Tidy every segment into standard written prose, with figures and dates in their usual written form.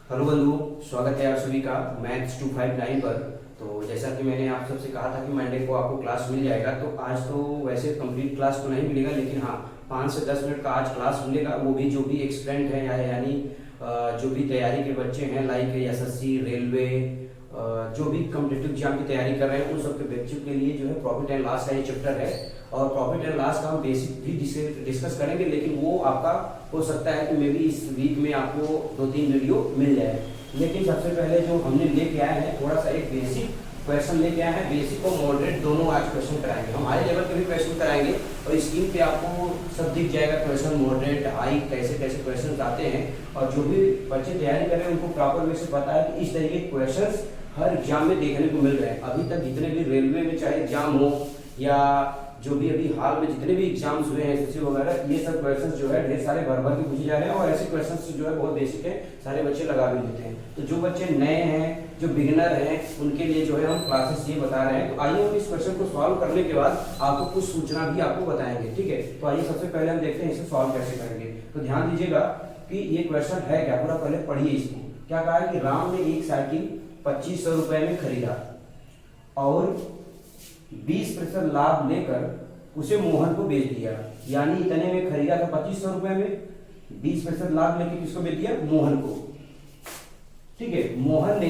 Hello बंधुओं, स्वागत है आप सभी का मैथ्स 259 पर। तो जैसा कि मैंने आप सबसे कहा था कि मंडे को आपको क्लास मिल जाएगा, तो आज तो वैसे कंप्लीट क्लास तो नहीं मिलेगा, लेकिन हाँ 5 से 10 मिनट का आज क्लास मिलेगा। वो भी जो भी एक्सपेरेंट है यानी जो भी तैयारी के बच्चे हैं, लाइक एसएससी, रेलवे, जो भी कॉम्पिटिटिव एग्जाम की तैयारी कर रहे हैं, उन सबके बच्चों के लिए जो है प्रॉफिट एंड लॉस का ये चैप्टर है। और प्रॉफिट एंड लॉस का हम बेसिक भी डिस्कस करेंगे, लेकिन वो आपका हो सकता है कि मे बी इस वीक में आपको 2-3 वीडियो मिल जाए। लेकिन सबसे पहले जो हमने लेके आए हैं, थोड़ा सा एक बेसिक क्वेश्चन लेके आए हैं। बेसिक और मॉडरेट दोनों आज क्वेश्चन कराएंगे, हम हाई लेवल के भी क्वेश्चन कराएंगे और स्क्रीन पे आपको सब दिख जाएगा क्वेश्चन, मॉडरेट, हाई, कैसे कैसे क्वेश्चन आते हैं। और जो भी बच्चे तैयारी कर रहे हैं उनको प्रॉपर वे से पता है कि इस तरीके के क्वेश्चन हर एग्जाम में देखने को मिल रहे हैं। अभी तक जितने भी रेलवे में चाहे एग्जाम हो या जो भी अभी हाल में जितने भी एग्जाम्स हुए हैं एसएससी वगैरह, ये सब क्वेश्चंस जो है ढेर सारे भर भर के पूछे जा रहे हैं। और ऐसे क्वेश्चंस जो है बहुत बेसिक है, सारे बच्चे लगा भी लेते हैं। तो जो बच्चे नए हैं, जो बिगिनर हैं, उनके लिए जो है हम क्लासेस ये बता रहे हैं। तो आइए हम इस क्वेश्चन को सॉल्व करने के बाद आपको कुछ सूचना भी आपको बताएंगे, ठीक है। तो आइए सबसे पहले हम देखते हैं इसे सॉल्व कैसे करेंगे। तो ध्यान दीजिएगा कि ये क्वेश्चन है क्या, पूरा पहले पढ़िए इसको। क्या कहा है कि राम ने एक साइकिल 2500 रुपए में खरीदा और 20% लाभ लेकर उसे मोहन को बेच दिया। यानी इतने में खरीदा था 2500 रुपए में, 20% लाभ लेके किसको बेच दिया? मोहन को, ठीक है। मोहन ने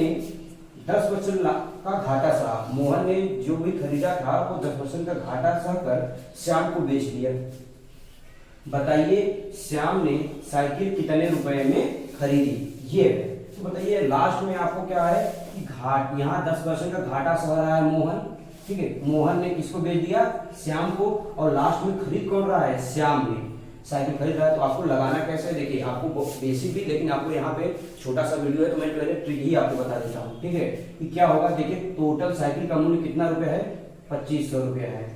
10% का घाटा सहा। मोहन ने जो भी खरीदा था वो 10% का घाटा सहकर श्याम को बेच दिया। बताइए श्याम ने साइकिल कितने रुपए में खरीदी, ये है। तो बताइए लास्ट में आपको क्या है कि यहाँ 10% का घाटा सह रहा है मोहन, ठीक है। मोहन ने किसको बेच दिया? श्याम को। और लास्ट में खरीद कौन रहा है? श्याम ने साइकिल खरीद रहा है। तो आपको लगाना कैसे, देखिए आपको बेसिक भी, लेकिन आपको यहाँ पे छोटा सा वीडियो है तो मैं पहले ट्रिक ही आपको बता देता हूँ, ठीक है। कि क्या होगा, देखिए टोटल साइकिल का मूल्य कितना रुपया है? 2500 रुपया है,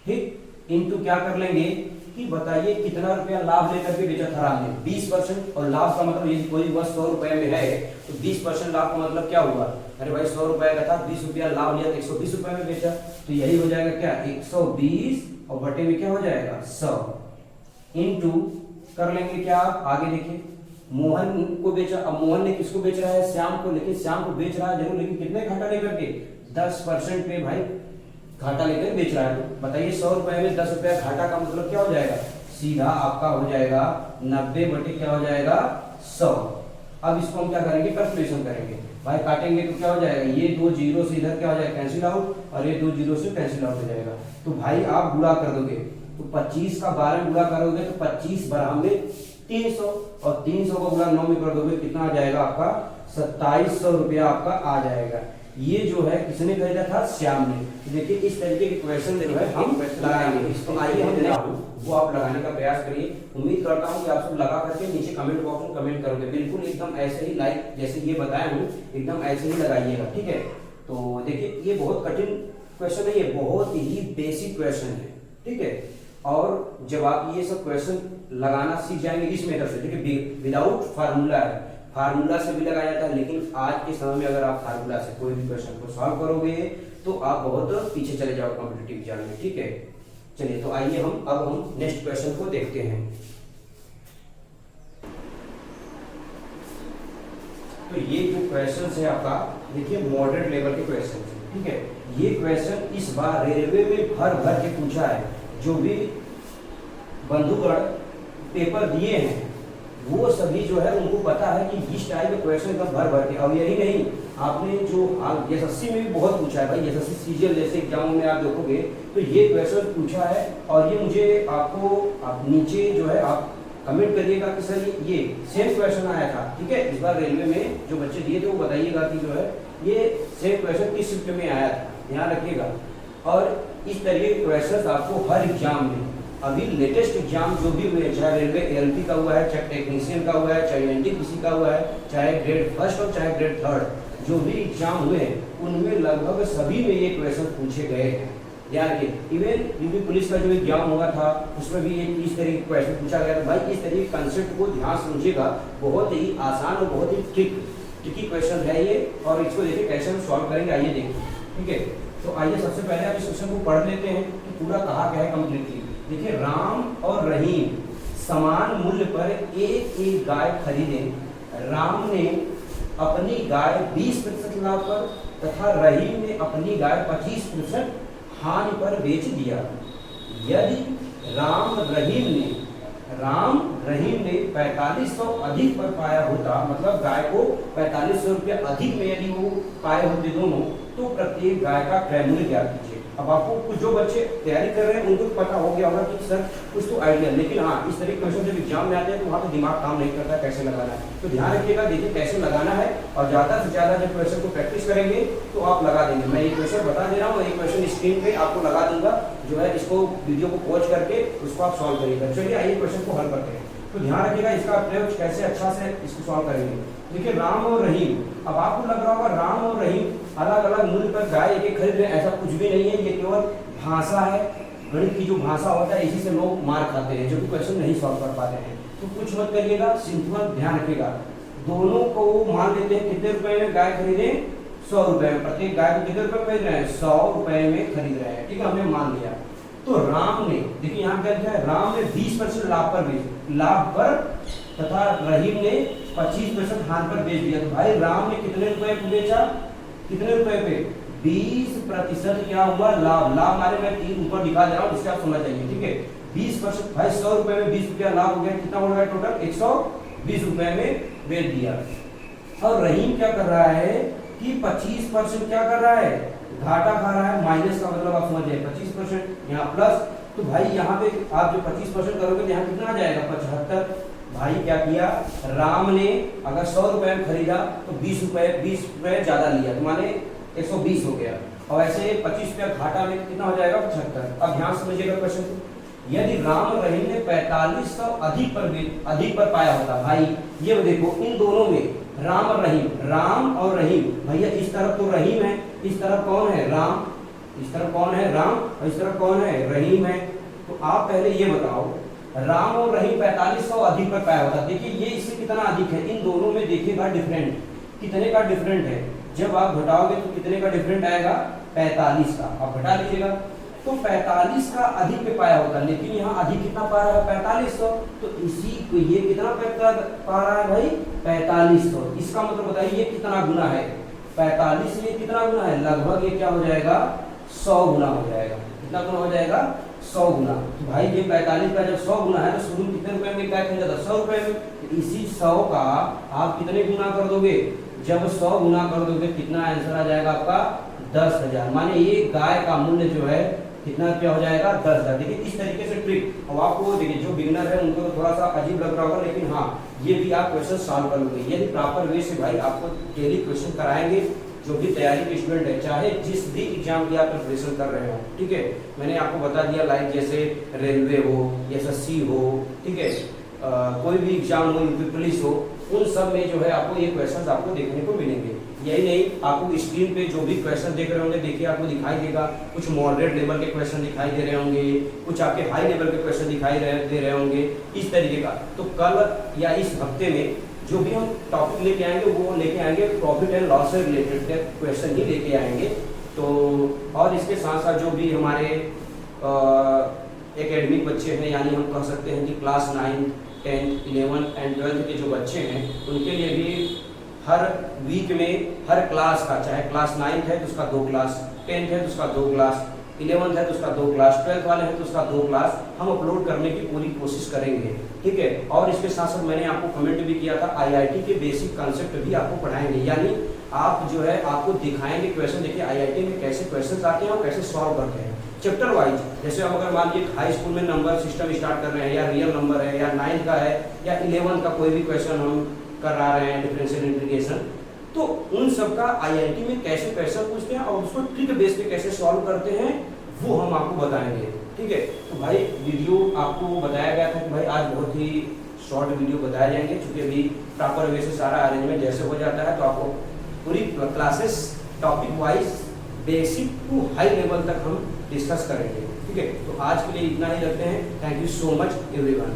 ठीक। इनटू क्या कर लेंगे कि बताइए कितना रुपया लाभ लेकर के बेचा था राम ने? 20%। और लाभ का मतलब यदि कोई वस्तु 100 रुपए में है तो 20% लाभ का मतलब क्या हुआ? अरे भाई 100 रुपए का था, 20 रुपया लाभ लिया तो 120 रुपए में बेचा। तो यही हो जाएगा क्या? 120 और बटे में क्या हो जाएगा? 100 इनटू कर लेंगे क्या आप आगे देखिए, मोहन को बेचा। अब मोहन ने किसको बेच रहा है? श्याम को। लेकिन श्याम को बेच रहा है जरूर, लेकिन कितने घाटा लेकर के? 10% पे भाई घाटा लेकर बेच रहा है। तो बताइए 100 रुपए में 10 रुपया घाटा का मतलब क्या हो जाएगा? सीधा आपका हो जाएगा 90 बटे क्या हो जाएगा? 100। अब इसको हम क्या करेंगे? कैलकुलेशन करेंगे भाई, काटेंगे तो क्या हो जाएगा? ये 2 जीरो से इधर क्या हो जाएगा? कैंसिल आउट, और ये 2 जीरो से कैंसिल आउट हो जाएगा। तो भाई आप गुणा कर दोगे तो 25 का 12 में गुणा करोगे तो 25 बराबर में 300, और 300 को गुणा 9 में कर दोगे कितना आ जाएगा आपका? 2700 रुपया आपका आ जाएगा। ये जो है किसने खरीदा था? श्याम ने। देखिए इस तरीके के क्वेश्चन जो है हम लगाएंगे। तो आइए हम वो आप लगाने का प्रयास करिए। उम्मीद करता हूँ कि आप सब लगा करके नीचे कमेंट बॉक्स में कमेंट करोगे। बिल्कुल एकदम ऐसे ही लाइक जैसे ये बताया हूँ एकदम ऐसे ही लगाइएगा, ठीक है। तो देखिए ये बहुत कठिन क्वेश्चन नहीं है, बहुत ही बेसिक क्वेश्चन है, ठीक है। और जब आप ये सब क्वेश्चन लगाना सीख जाएंगे इस मेथड से, देखिए विदाउट फार्मूला है, फार्मूला से भी लगाया जाता है, लेकिन आज के समय में अगर आप फार्मूला से कोई भी क्वेश्चन को सॉल्व करोगे तो आप बहुत पीछे चले जाओगे कॉम्पिटिटिव एग्जाम में, ठीक है। चलिए तो आइए अब हम नेक्स्ट क्वेश्चन को देखते हैं। तो ये जो क्वेश्चन है आपका, देखिए मॉडरेट लेवल के क्वेश्चन है, ठीक है। ये क्वेश्चन इस बार रेलवे में भर भर के पूछा है। जो भी बंधुगण पेपर दिए हैं वो सभी जो है उनको पता है कि इस टाइप के क्वेश्चन एकदम भर भर के। और यही नहीं, आपने जो एसएससी में भी बहुत पूछा है भाई, एसएससी सीजीएल जैसे एग्जामों में आप देखोगे तो ये क्वेश्चन पूछा है। और ये मुझे आपको आप नीचे जो है आप कमेंट करिएगा कि सर ये सेम क्वेश्चन आया था, ठीक है। इस बार रेलवे में जो बच्चे दिए थे वो बताइएगा कि जो है ये सेम क्वेश्चन किस शिफ्ट में आया था, ध्यान रखिएगा। और इस तरीके के क्वेश्चन आपको हर एग्जाम में, अभी लेटेस्ट एग्जाम जो भी हुए, चाहे रेलवे एलपी का हुआ है, चाहे टेक्नीशियन का हुआ है, चाहे एनटीपीसी का हुआ है, चाहे ग्रेड फर्स्ट और चाहे ग्रेड थर्ड, जो भी एग्जाम हुए उनमें लगभग सभी में ये क्वेश्चन पूछे गए हैं। ध्यान रखिए, इवन यूपी पुलिस का जो एग्जाम हुआ था उसमें भी ये इस तरीके का क्वेश्चन पूछा गया था। भाई इस तरीके के कंसेप्ट को ध्यान समझिएगा, बहुत ही आसान और बहुत ही ट्रिकी क्वेश्चन है ये। और इसको देखिए कैसे हम सॉल्व करेंगे, आइए देखिए, ठीक है। तो आइए सबसे पहले आप इस क्वेश्चन को पढ़ लेते हैं कि पूरा कहा गया है कंप्लीटली। देखिए राम और रहीम समान मूल्य पर एक गाय खरीदे। राम ने अपनी गाय 20% लाभ पर तथा रहीम ने अपनी गाय 25% हानि पर बेच दिया। यदि राम रहीम ने 4500 अधिक पर पाया होता, मतलब गाय को 4500 रुपया अधिक में यदि वो पाए होते दोनों, तो प्रत्येक गाय का क्रय मूल्य ज्ञात कीजिए। अब आपको कुछ जो बच्चे तैयारी कर रहे हैं उनको पता हो गया होगा कि सर कुछ तो आइडिया, लेकिन हाँ इस तरह के क्वेश्चन जब एग्जाम में आते हैं तो वहाँ पे दिमाग काम नहीं करता कैसे लगाना है। तो ध्यान रखिएगा, देखिए कैसे लगाना है, और ज़्यादा से ज़्यादा जब क्वेश्चन को प्रैक्टिस करेंगे तो आप लगा देंगे। मैं एक क्वेश्चन बता दे रहा हूँ, एक क्वेश्चन स्क्रीन पे आपको लगा दूंगा, जो है इसको वीडियो को पॉज करके उसको आप सॉल्व करिएगा। चलिए आइए क्वेश्चन को हल करते हैं। तो ध्यान रखिएगा इसका प्रयोग कैसे अच्छा से इसको सॉल्व करेंगे। देखिए राम और रहीम, अब आपको लग रहा होगा राम और रहीम अलग अलग मूल्य पर गाय एक खरीद रहे हैं, ऐसा कुछ भी नहीं है। ये केवल भाषा है, गणित की जो भाषा होता है इसी से लोग मार खाते हैं, जो कि क्वेश्चन नहीं सॉल्व कर पाते हैं। तो कुछ मत करिएगा, सिंपल ध्यान रखिएगा। दोनों को मान लेते हैं कितने रुपए में गाय खरीदे, 100 रुपए में। प्रत्येक गाय को कितने रुपए में खरीद रहे हैं, 100 रुपए में खरीद रहे हैं। ठीक है, हमने मान लिया। तो राम ने, देखिए यहाँ क्या लिखा है, राम ने 20% लाभ पर तथा रहीम ने 25% हानि पर बेच दिया। तो भाई राम ने कितने रुपए को बेचा, कितने रुपए पे, 20% क्या हुआ लाभ। लाभ माने मैं 3 ऊपर दिखा दे रहा हूँ, इससे आप समझ जाइए। ठीक है, 20% भाई 100 रुपए में 20 रुपया लाभ हो गया, कितना हो गया टोटल, 120 रुपए में बेच दिया। और रहीम क्या कर रहा है कि 25% क्या कर रहा है, घाटा खा रहा है। माइनस का मतलब आप समझ जाइए, 25% यहाँ प्लस, तो भाई यहाँ पे आप जो 25% करोगे तो यहाँ कितना आ जाएगा, 75। भाई क्या किया, राम ने अगर 100 रुपए में खरीदा तो 20 रुपए ज्यादा लिया, तो माने 120 हो गया। और ऐसे 25 रुपया घाटा में कितना हो जाएगा, 75। अब ध्यान समझिएगा क्वेश्चन को। यदि राम और रहीम ने 4500 अधिक पर पाया होता, भाई ये देखो इन दोनों में राम और रहीम, भैया इस तरफ तो रहीम है, इस तरफ कौन है, राम, इस तरफ कौन है, राम, और इस तरफ कौन है, रहीम है। तो आप पहले ये बताओ, राम और रहीम 4500 अधिक पर पाया होता। देखिए ये इससे कितना अधिक है, इन दोनों में देखिएगा डिफरेंट, कितने का डिफरेंट है। जब आप घटाओगे तो कितने का डिफरेंट आएगा, 45 का। आप घटा लीजिएगा, तो 45 का अधिक पे पाया होता, लेकिन यहाँ अधिक कितना पा रहा है, 4500। तो इसी को ये कितना पा रहा है भाई, 4500। इसका मतलब बताइए ये कितना गुना है, 45 में कितना गुना है, लगभग ये क्या हो जाएगा, 100 गुना हो जाएगा। कितना गुना हो जाएगा, 100 गुना। तो भाई ये 45 का जब 100 गुना है तो शुरू में कितने रुपए में क्या खरीदा था, 100 रुपए में। तो इसी 100 का आप कितने गुना कर दोगे, जब 100 गुना कर दोगे कितना आंसर आ जाएगा आपका, 10,000। माने ये गाय का मूल्य जो है कितना रुपया हो जाएगा, 10,000। देखिए इस तरीके से ट्रिक। अब आपको देखिए जो बिगिनर है उनको तो थोड़ा सा अजीब लग रहा होगा, लेकिन हाँ ये भी आप क्वेश्चन सॉल्व कर लोगे यदि प्रॉपर वे से भाई आपको डेली क्वेश्चन कराएंगे। जो भी तैयारी के स्टूडेंट है, चाहे जिस भी एग्जाम की आप प्रिपरेशन कर रहे हो, ठीक है, मैंने आपको बता दिया, लाइक जैसे रेलवे हो, एसएससी हो, ठीक है, कोई भी एग्जाम हो, यूपी पुलिस हो, उन सब में जो है आपको ये क्वेश्चंस आपको देखने को मिलेंगे। यही नहीं, आपको स्क्रीन पे जो भी क्वेश्चन देख रहे होंगे, देखिए आपको दिखाई देगा, कुछ मॉडरेट लेवल के क्वेश्चन दिखाई दे रहे होंगे, कुछ आपके हाई लेवल के क्वेश्चन दिखाई दे रहे होंगे, इस तरीके का। तो कल या इस हफ्ते में जो भी हम टॉपिक लेके आएंगे वो लेके आएंगे प्रॉफिट एंड लॉस से रिलेटेड क्वेश्चन ही लेके आएंगे। तो और इसके साथ साथ जो भी हमारे एकेडमिक बच्चे हैं, यानी हम कह सकते हैं कि क्लास 9, 10, 11 एंड 12 के जो बच्चे हैं, उनके लिए भी हर वीक में हर क्लास का, चाहे क्लास 9 है तो उसका 2 क्लास, 10 है तो उसका 2 क्लास, 11 है तो उसका 2 क्लास, 12 वाले हैं तो उसका 2 क्लास हम अपलोड करने की पूरी कोशिश करेंगे, ठीक है। और इसके साथ साथ मैंने आपको कमेंट भी किया था, आईआईटी के बेसिक कंसेप्ट भी आपको पढ़ाएंगे, यानी आप जो है आपको दिखाएंगे क्वेश्चन। देखिए आईआईटी में कैसे क्वेश्चन आते हैं और कैसे सॉल्व करते हैं चैप्टर वाइज। जैसे हम अगर मान लीजिए हाई स्कूल में नंबर सिस्टम स्टार्ट कर रहे हैं, या रियल नंबर है, या 9 का है, या 11 का कोई भी क्वेश्चन हम करा रहे हैं, डिफरेंशियल इंटीग्रेशन, तो उन सब का आईआईटी में कैसे क्वेश्चन पूछते हैं और उसको ट्रिक बेस पे कैसे सॉल्व करते हैं वो हम आपको बताएंगे, ठीक है। तो भाई वीडियो आपको बताया गया था कि भाई आज बहुत ही शॉर्ट वीडियो बताए जाएंगे, क्योंकि अभी प्रॉपर वे से सारा अरेंजमेंट जैसे हो जाता है तो आपको पूरी classes topic wise basic to high level तक हम डिस्कस करेंगे, ठीक है। तो आज के लिए इतना ही रखते हैं। Thank you so much everyone.